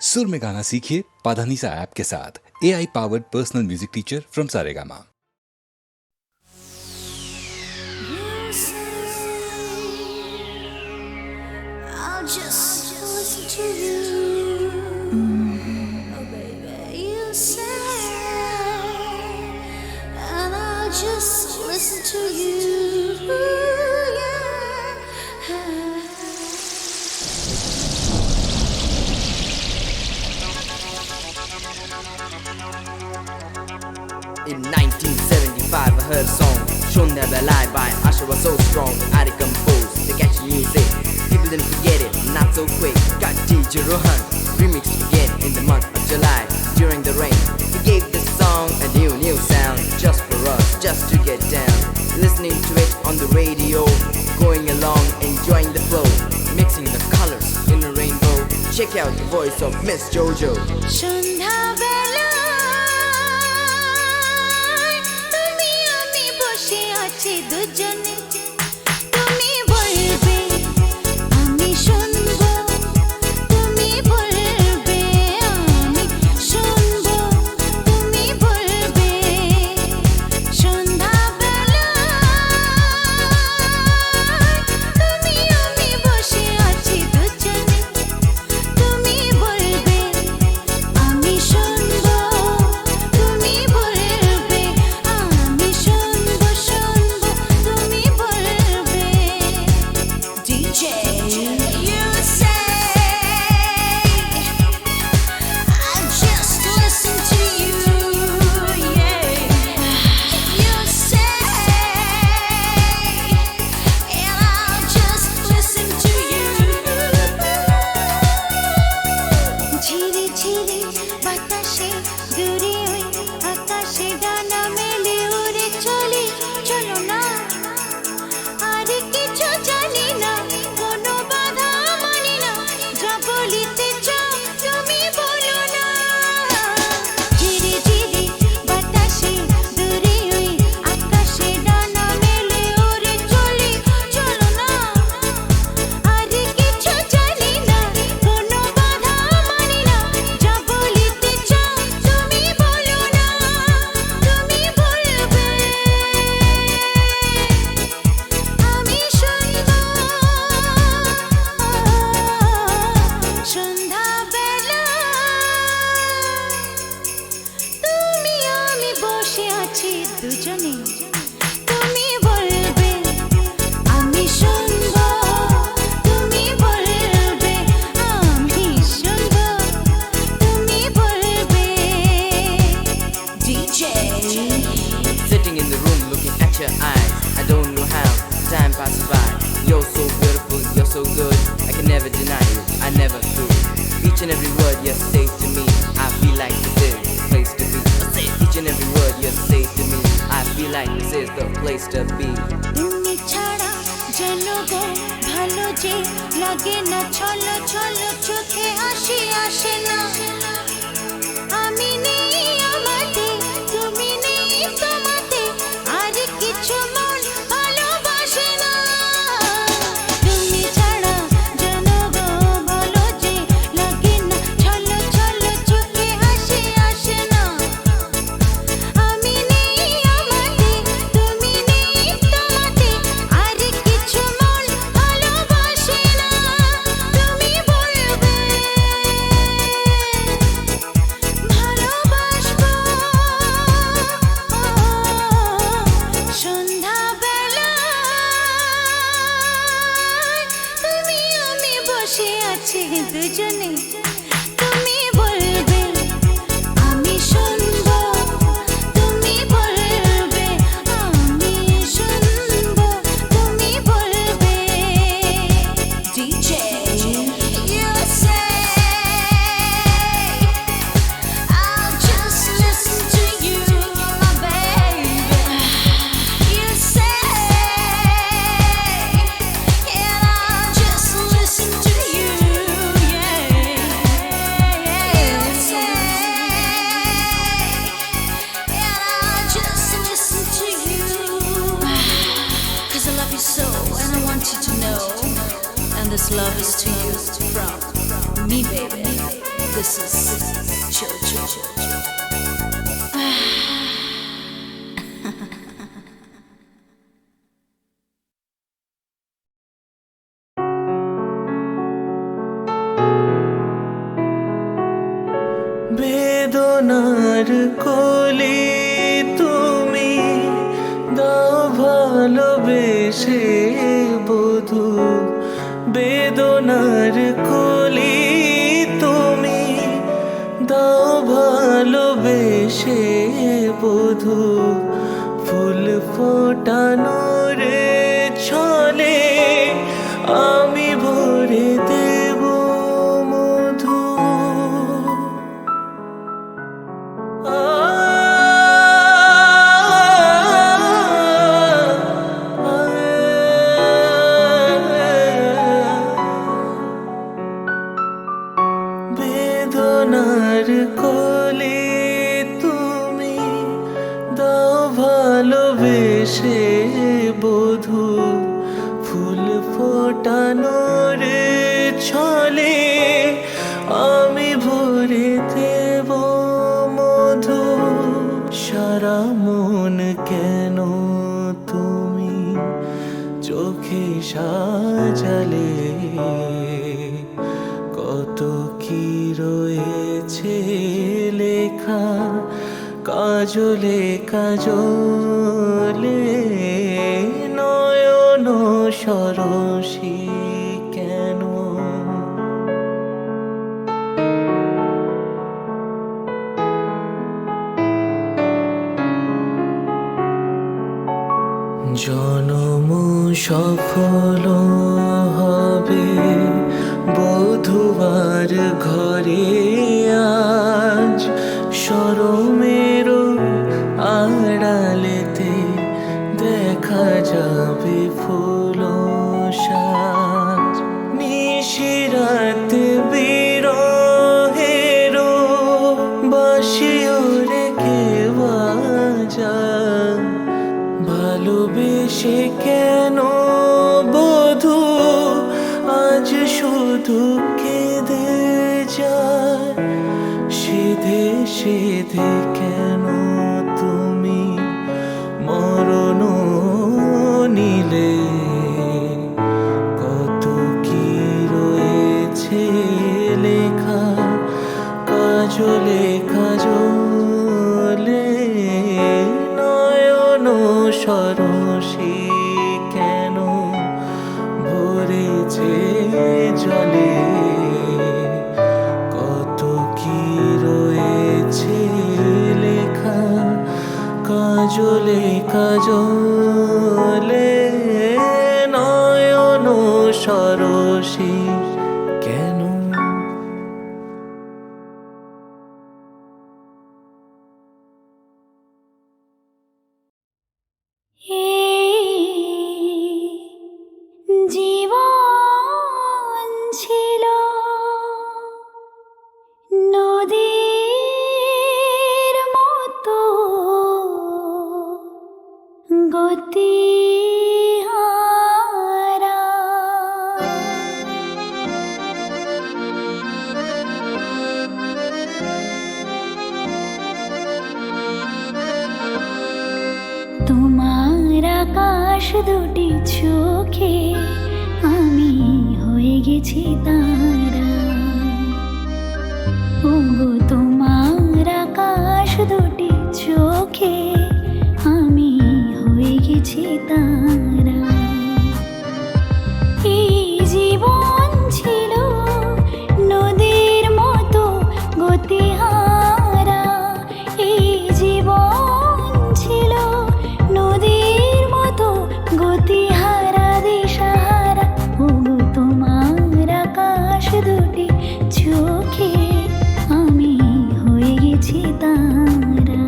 सुर में गाना सीखिए पाधानीसा ऐप के साथ AI powered personal music teacher from Saregama. I'll just listen to you. Oh, baby, you say, and I'll just listen to you. Yeah. In 1975 I heard a song, Shonda Belai by Asha was so strong. I recomposed the catchy music, people didn't forget it, not so quick. Got DJ Rohan remixed again in the month of July. During the rain, he gave the song a new sound, just for us, just to get down. Listening to it on the radio, going along, enjoying the flow, mixing the colors in a rainbow. Check out the voice of Miss Jojo. সন্ধ্যা তুমি আমি বসে আছি দুজনে, তুমি বলবে আমি শুনবো, তুমি বলবে আমি শুনবো, তুমি বলবে সন্ধ্যাবেলায় তুমি আমি বসে আছি দুজনে, তুমি বলবে আমি শুনবো, তুমি বলবে আমি শুনবো, শুনবো, তুমি বলবে। DJ, you say I just listen to you, yeah. You say and I'll just listen to you. ঝিরি ঝিরি বাতাসে দূরে ওই আকাশে ডানা মেলে উড়ে চলি, চলো না আর কিছু জানি না, কোনো বাধা মানি না, যা বলিতে চাও তুমি বলো না। ঝিরি ঝিরি বাতাসে দূরে ওই আকাশে ডানা মেলে উড়ে চলি, চলো না আর কিছু জানি না, কোনো বাধা মানি না, যা বলিতে চাও তুমি বলো না, তুমি বলবে আমি শুনবো। সন্ধ্যাবেলা তুমি আমি বসে আছি দুজনে, তুমি বলবে আমি শুনবো, তুমি বলবে আমি শুনবো, তুমি বলবে। DJ, Sitting in the room looking at your eyes, I don't know how time passes by. You're so beautiful, you're so good, I can never deny you, I never could. Each and every word you say to me, I feel like this is the place to be. Each and every word you say to me, I feel like this is the place to be. তুমি ছাড়া যেন গো ভালো যে লাগে না, ছলো ছলো চোখে হাসি আসে না, আমি নেই আমাতে, তুমি নেই তোমাতে, আর কিছু মন ভালোবাসে না। তুমি ছাড়া যেন গো ভালো যে লাগে না, ছলো ছলো চোখে হাসি আসে না, আমি নেই আমাতে, তুমি নেই তোমাতে, আর কিছু মন ভালোবাসে না, তুমি বলবে ভালোবাসবো। সন্ধ্যাবেলায় তুমি আমি বসে আছি দুজনে, তুমি বলবে আমি শুনবো, তুমি বলবে আমি শুনবো, তুমি বলবে। DJ, you say I'll just listen to you, my baby. You say and I'll just listen to you, yeah. This is Churchill. বেদনার কোলে তুমি দাও ভালোবেসে বধূ, বেদনার কোলে তুমি দাও ভালোবেসে বধূ, ফুল ফোটানোর ছলে আমি ভরে দেব মধু। বেদনার কোলে তুমি দাও ভালোবেসে বধূ, ফুল ফোটানোর ছলে আমি ভরে দেব মধু। সারা মন কেন তুমি চোখে সাজালে, কত কি রয়েছে লেখা কাজলে কাজলে, নয়ন সরসী কেন। জনম সফল হবে বধূয়ার ঘরে আজ, শরমের আড়ালেতে দেখা যাবে ফুল সাজ। নিশিরাতে বিরহের বাঁশিও রেখে বাজায়, ভালোবেসে কেন বধূ আজ শুধু কেঁদে যায়। সেধে সেধে কেন তুমি মরণ নিলে, কত কি রয়েছে লেখা কাজলে কাজলে, নয়ন সরসী কেন ভরেছে জলে, কত কি রয়েছে লেখা কাজলে কাজলে, নয়ন সরসী কেন। জীবন ছিল নদীর মতো গতিহারা, তোমার আকাশ দুটি চোখে আমি হয়ে গেছি তারা। ওগো তোমার আকাশ দুটি চোখে আমি হয়ে গেছি তারা। এই জীবন ছিল নদীর মতো গতিহারা, এই জীবন ছিল নদীর মতো গতিহারা দিশাহারা। ওগো তোমার আকাশ দুটি চোখে আমি হয়ে গেছি তারা।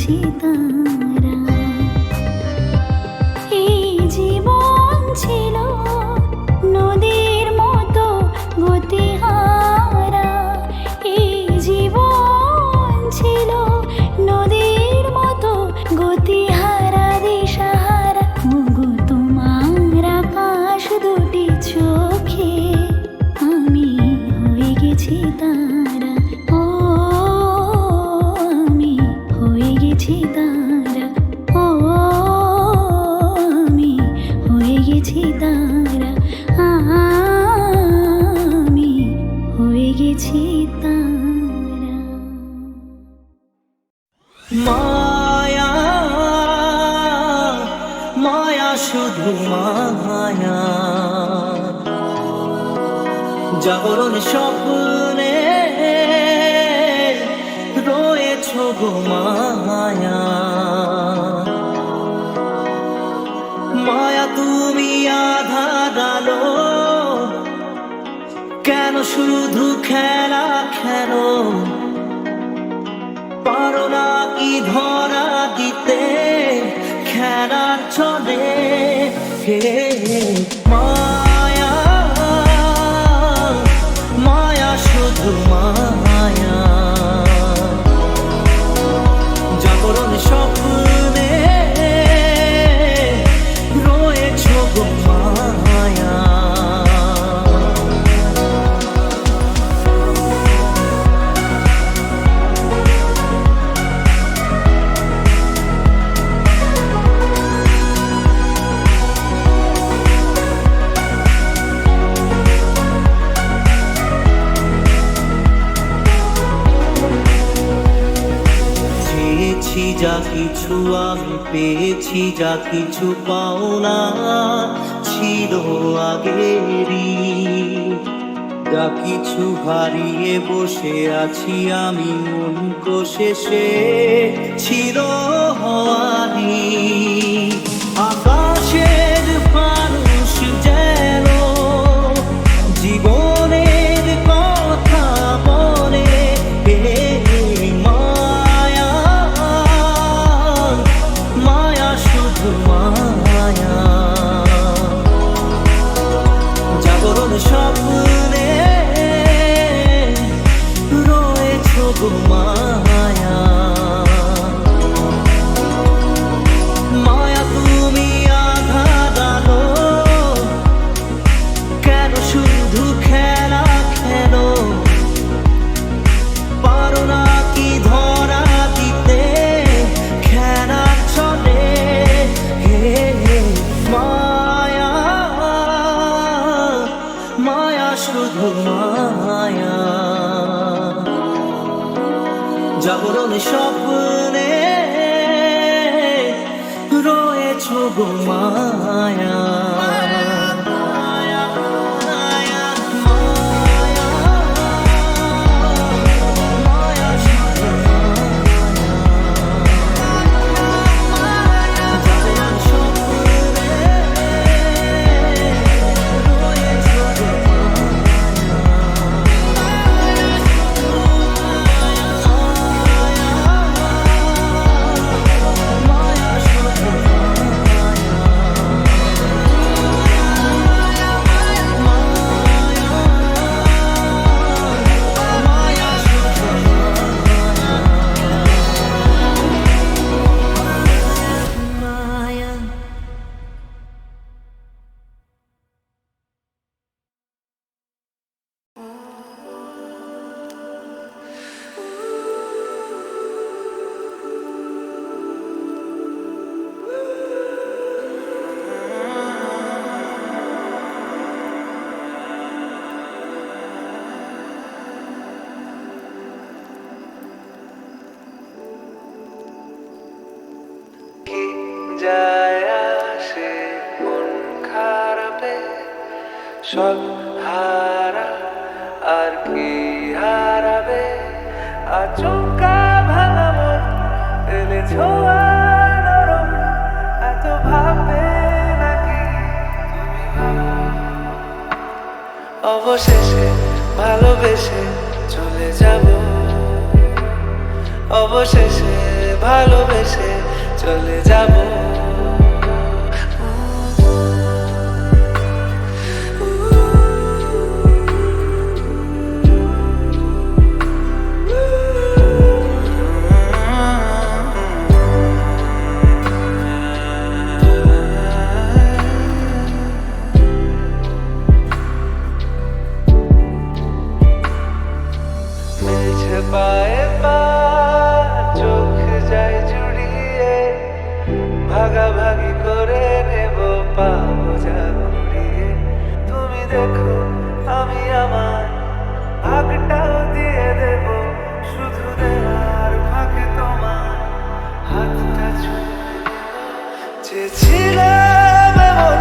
গেছি তারা। এই জীবন ছিল নদীর মতো গতিহারা, এই জীবন ছিল নদীর মতো গতিহারা দিশাহারা। ওগো তোমার আকাশ দুটি চোখে আমি হয়ে গেছি তারা, ও আমি হয়ে গেছি তারা, ও আমি হয়ে গেছি তারা, আমি হয়ে গেছি তারা। মায়া মায়া শুধু মায়া, জাগরণ স্বপ্নে রয়েছ গো মায়া। মায়া তুমি আধার আলো, কেন শুধু খেলা খেলো, পারো না কি ধরা দিতে খেলার চলে। হে মায়া মায়া শুধু মায়া, জাগরণ স্বপ্নে রয়েছ গো মায়া। পেয়েছি যা কিছু আমি, পেয়েছি যা কিছু পাওনা ছিল আগেরই, যা কিছু হারিয়ে বসে আছি আমি মন কোষে ছিল হওয়ারি। আকাশের মানুষ যেন জীবনের কথা বলে, মায়া মায়া শুধু মায়া, জাগরণ স্বপ্নে রয়েছ গো মায়া। মায়া তুমি আধার আলো, কেন শুধু খেলা খেলো, পারো না কি ধরা দিতে খেলা চলে। হে মায়া মায়া শুধু মায়া, জাগরণ স্বপ্নে রয়েছ গো মায়া। যায় আসে মন খারাপে, সব হারা আর কি হারাবে, আচমকা ভাঙা মন এলে ছোঁয়া নরম, এত ভাবে নাকি অবশেষে ভালোবেসে চলে যাব, অবশেষে ভালোবেসে চলে যাব মিলছে পায়ে পা চোখ যায় জুড়িয়ে ভাগাভাগি করে নেব পাবো যা কুড়িয়ে তুমি দেখো আমি আমার ভাগটাও দিয়ে দেব শুধু দেওয়ার ফাঁকে তোমার হাতটা ছুঁয়ে চেয়েছিলাম এমন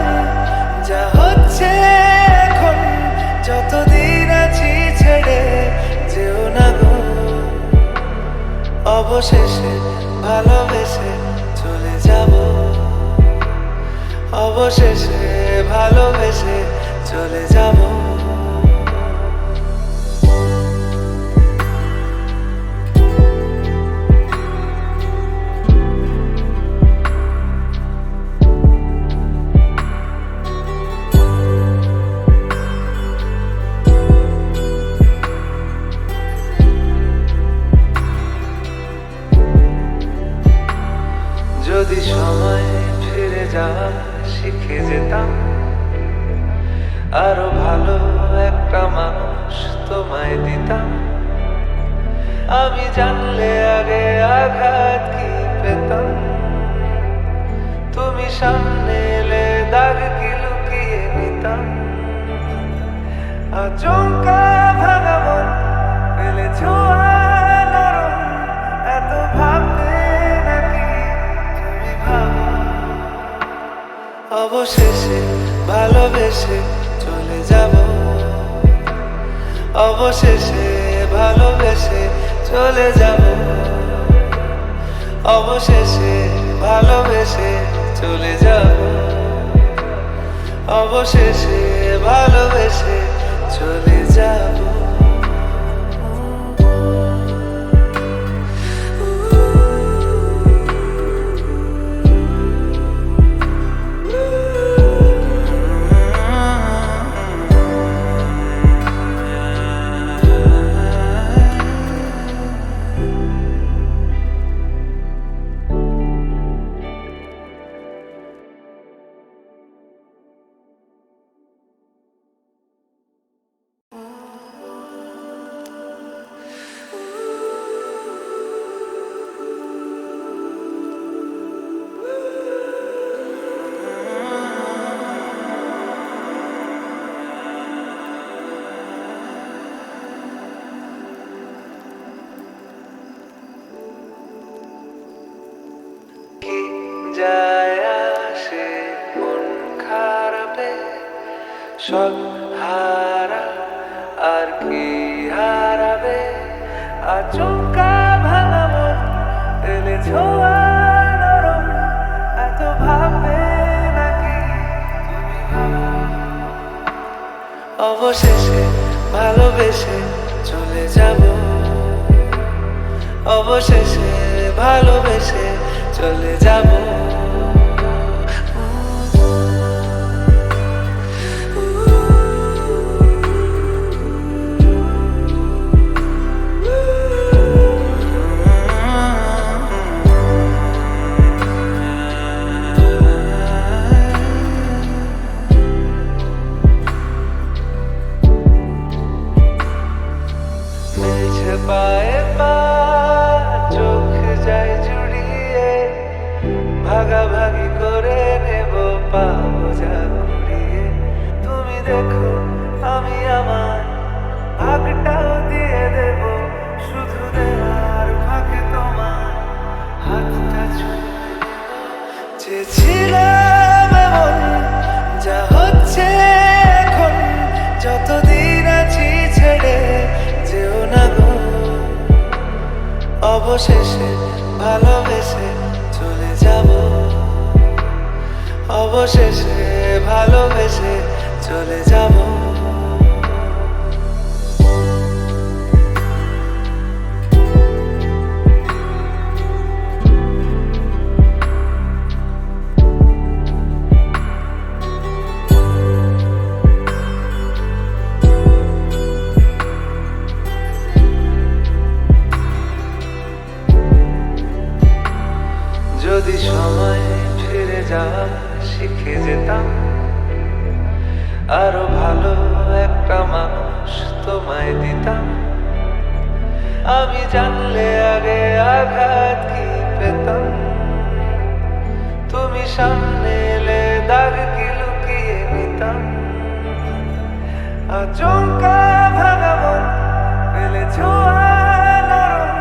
যা হচ্ছে এখন যতদিন আছি ছেড়ে যেও না গো অবশেষে ভালোবেসে চলে যাব অবশেষে ভালোবেসে চলে যাব যদি সময় ফিরে যাওয়া শিখে যেতাম আরো ভালো একটা মানুষ তোমায় দিতাম আমি জানলে আগে আঘাত কি পেতাম তুমি সামনে এলে দাগ কি লুকিয়ে নিতাম আচমকা ভাঙা মন ফেলেছ নরম এত ভাবতে অবশেষে ভালোবেসে চলে যাব অবশেষে ভালোবেসে চলে যাব অবশেষে ভালোবেসে চলে যাব অবশেষে ভালোবেসে চলে যাব যায় আসে মন খারাপে সব হারা আর কি হারাবে আচমকা ভাঙা মন এলে ছোঁয়া নরম এত ভাববে নাকি তুমি অবশেষে ভালোবেসে চলে যাব অবশেষে ভালোবেসে চলে যাব মিলছে পায়ে পা চোখ যায় জুড়িয়ে ভাগাভাগি করে নেব পাবো যা কুড়িয়ে তুমি দেখো আমি আমার ভাগটাও দিয়ে দেব শুধু দেওয়ার ফাঁকে তোমার হাতটা ছুঁয়ে চেয়েছিলাম এমন যা হচ্ছে এখন যতদিন আছি ছেড়ে যেও না গো অবশেষে ভালোবেসে চলে যাব অবশেষে ভালোবেসে চলে যাব সময় ফিরে যাওয়া শিখে যেতাম, আরো ভালো একটা মানুষ তোমায় দিতাম। আমি জানলে আগে আঘাত কি পেতাম, তুমি সামনে এলে দাগ কি লুকিয়ে নিতাম। আচমকা ভাঙা মন পেলে ছোঁয়া নরম,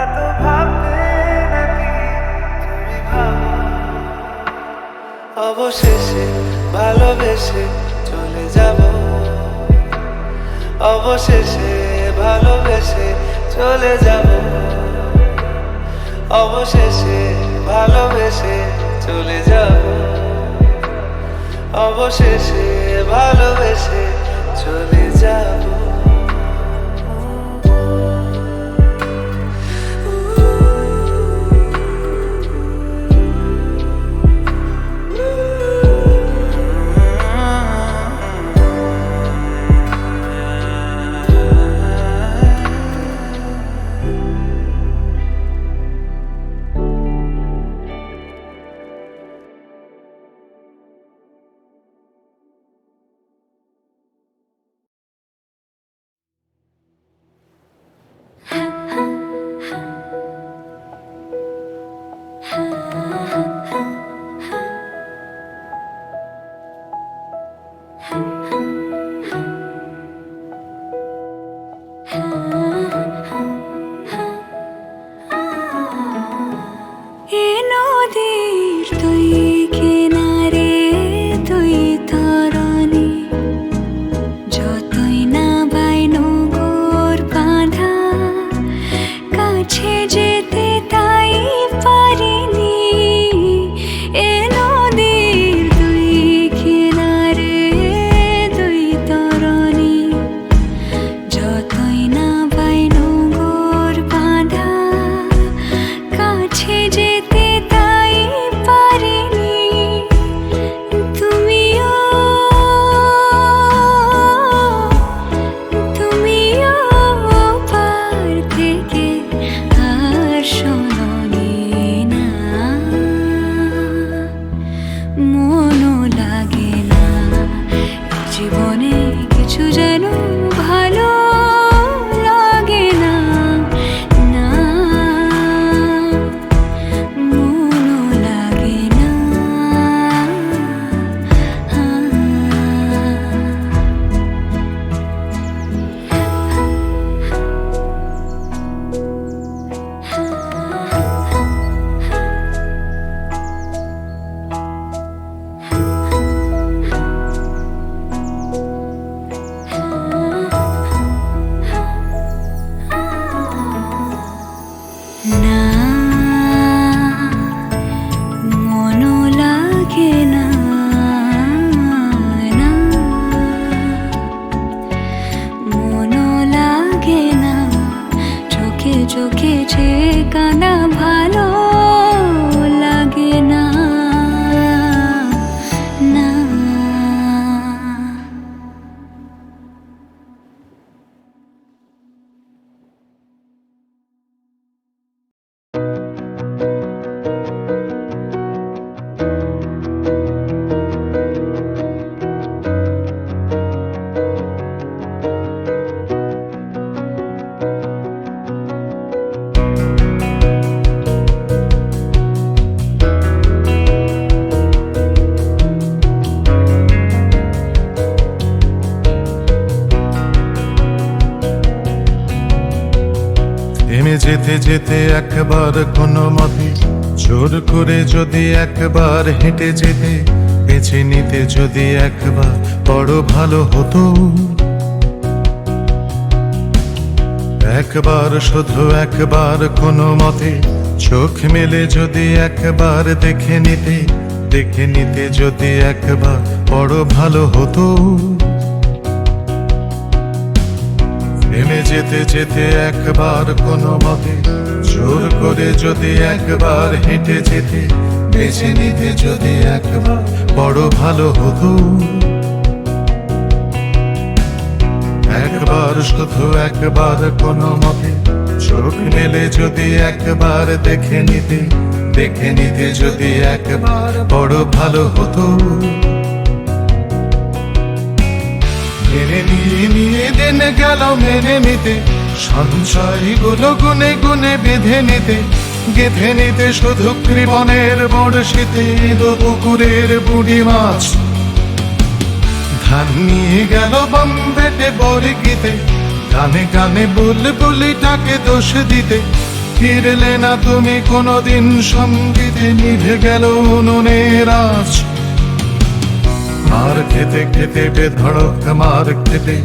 এত ভাবতে নাকি তুমি ভাবো। অবশেষে ভালোবেসে চলে যাব, অবশেষে ভালোবেসে চলে যাব, অবশেষে ভালোবেসে চলে যাব, অবশেষে ভালোবেসে চলে যাব। যেতে যেতে একবার কোনো মতে জোর করে যদি একবার হেঁটে যেতে, বেছে নিতে যদি একবার বড় ভালো হতো। একবার শুধু একবার কোনো মতে চোখ মেলে যদি একবার দেখে নিতে যদি একবার বড় ভালো হতো। নেমে যেতে যেতে একবার কোনো মতে জোর করে যদি একবার হেঁটে যেতে, বেছে নিতে যদি একবার বড় ভালো হতো। একবার শুধু একবার কোনো মতে চোখ মেলে যদি একবার দেখে দেখে নিতে যদি একবার বড় ভালো হতো। মেনে নিয়ে দিন গেল মেনে নিতে, সঞ্চয়গুলো গুনে গুনে বেঁধে নিতে, গেঁথে নিতে শুধু কৃপণের বড়শিতে পুকুরের বুড়ি মাছ। ধান নিয়ে গেল বম্বেতে বর্গিতে, গানে গানে বুলবুলিটাকে দোষ দিতে, ফিরলে না তুমি কোনোদিন সঙ্গীতে, নিভে গেল উনুনের আঁচ। মার খেতে খেতে বেধড়ক মার খেতে,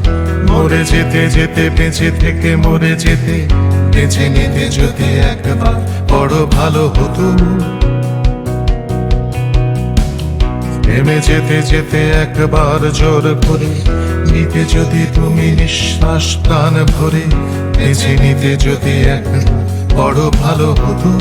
মরে যেতে যেতে বেঁচে থেকে মরে যেতে, বেঁচে নিতে যদি একবার বড় ভালো হতো। থেমে যেতে যেতে একবার জোর করে নিতে যদি তুমি নিঃশ্বাস প্রাণ ভরে, বেঁচে নিতে যদি একবার বড় ভালো হতো।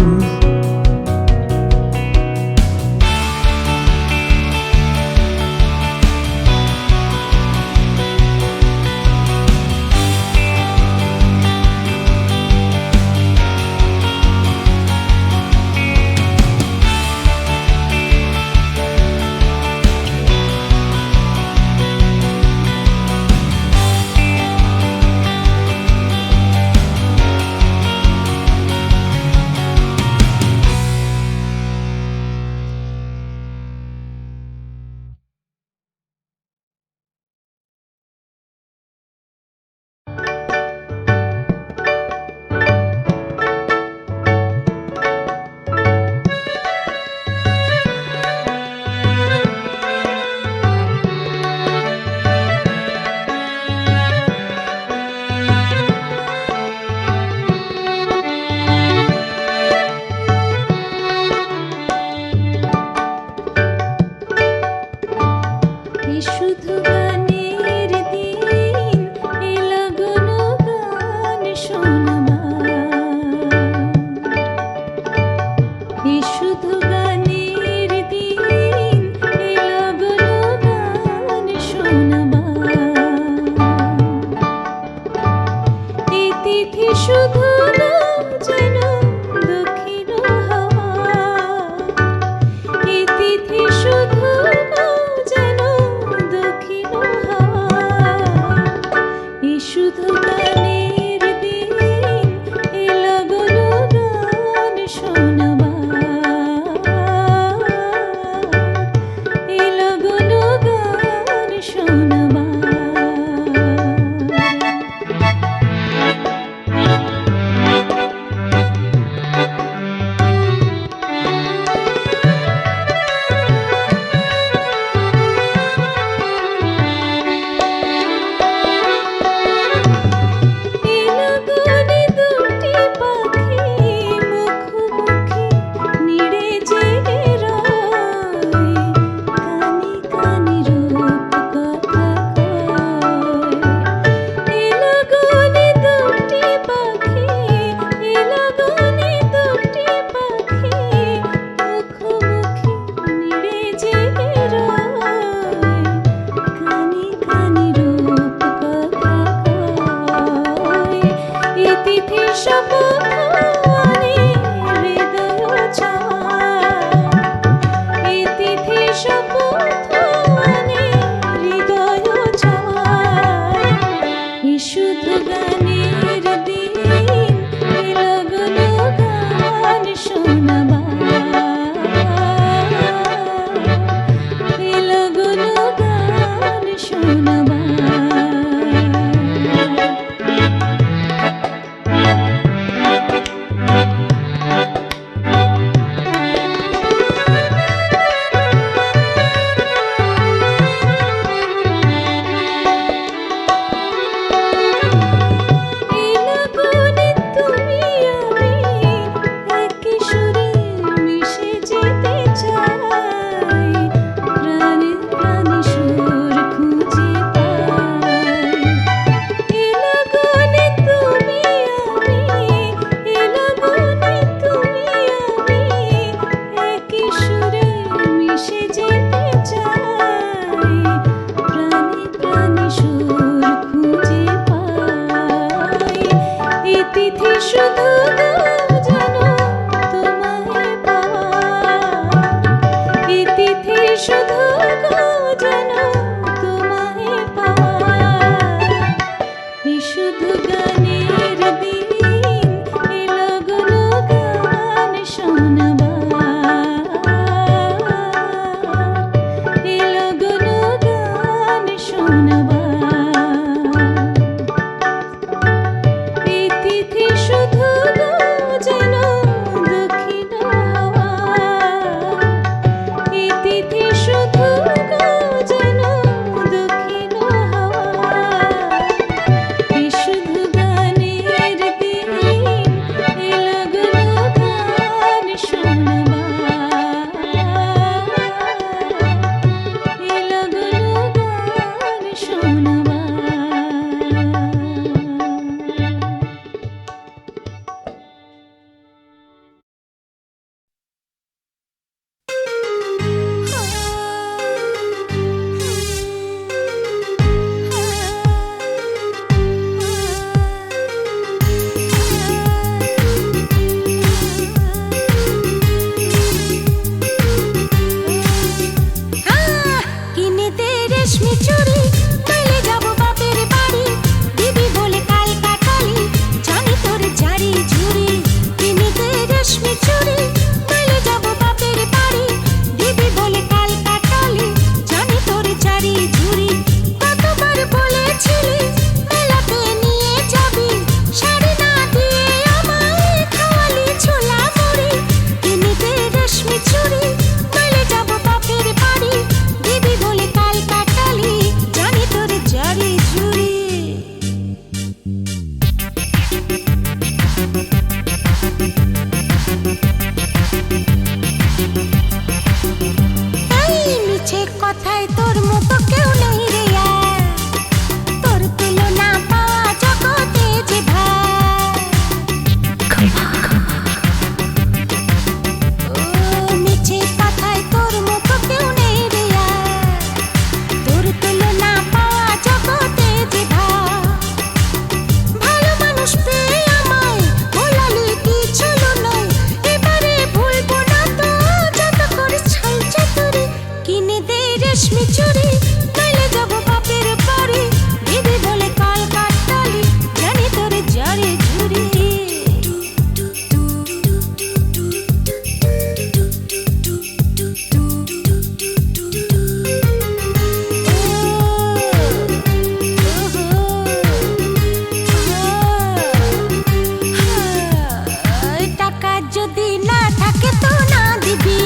তাকে তো না দিবি,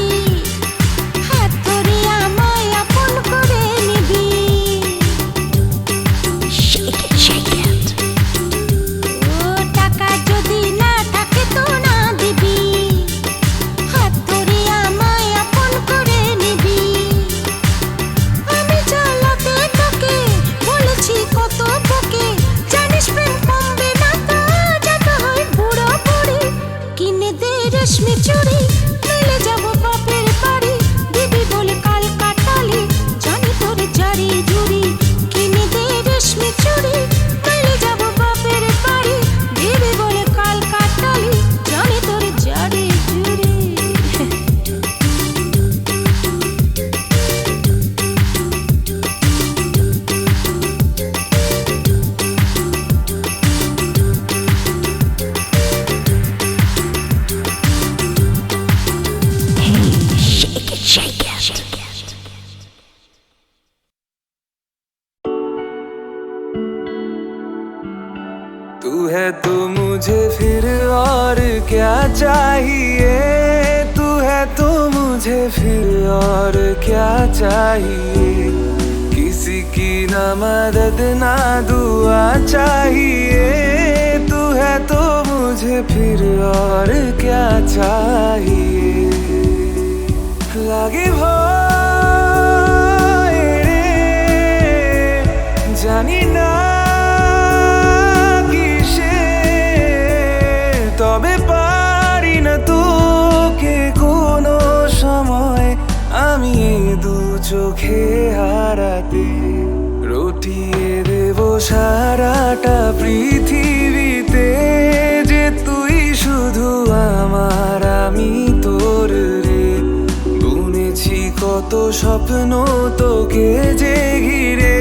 হাত ধরে আমায় আপন করে নিবি। ও টাকা যদি না থাকে তো না দিবি, হাত ধরে আমায় আপন করে নিবি। আমি চালাতে তোকে বলেছি কত তোকে, জানিস প্রেম কমবে না তো যত হয় বুড়ো বুড়ি। কিনে দে রেশমি চুড়ি, মিলে যাব বাপের বাড়ি, দিবি বলে কাল কাটালি জানি তোর জারি জুড়ি। কিনে দে রেশমি চুড়ি, মিলে যাব বাপের বাড়ি, দিবি বলে কাল কাটালি জানি তোর জারি জুড়ি। तू है तो मुझे फिर और क्या चाहिए, तू है तो मुझे फिर और क्या चाहिए। किसी की ना मदद ना दुआ चाहिए, तू है तो मुझे फिर और क्या चाहिए। লাগে ভয় রে, জানি না তবে পারি না তোকে কোনো সময় আমি দু চোখে হারাতে। রটিয়ে দেব সারাটা পৃথিবীতে, যে তুই শুধু আমার আমি তোর রে। বুনেছি কত স্বপ্ন তোকে যে ঘিরে,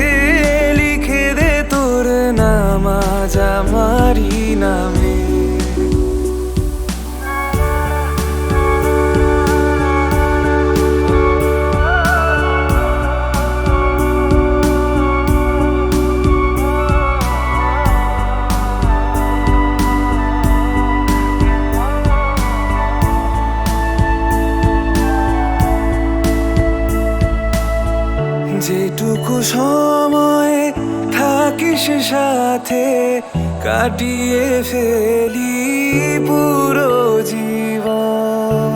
লিখে দে তোর নাম আজ আমারই নামে। যেটুকু সময় থাকিস সাথে, কাটিয়ে ফেলি পুরো জীবন।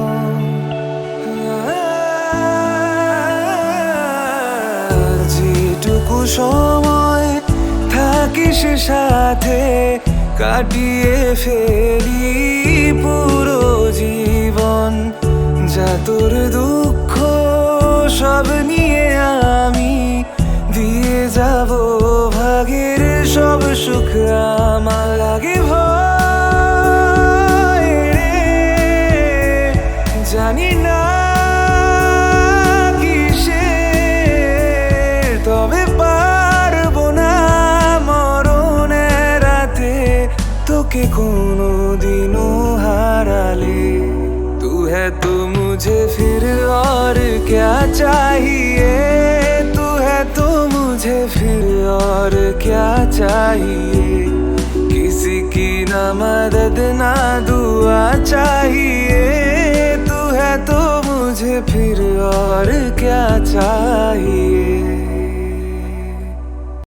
যেটুকু সময় থাকিস সাথে, কাটিয়ে ফেলি পুরো জীবন। যা তোর দুঃখ সব নিয়ে আমি দিয়ে যাব ভাগের সব সুখ আমার। লাগে ভয় রে, জানি না কিসের, তবে পারবো না মরণের রাতে তোকে কোনো দিনও হারালে। तू है तो मुझे फिर और क्या चाहिए, तू है तो मुझे फिर और क्या चाहिए। किसी की ना मदद ना दुआ चाहिए, तू है तो मुझे फिर और क्या चाहिए।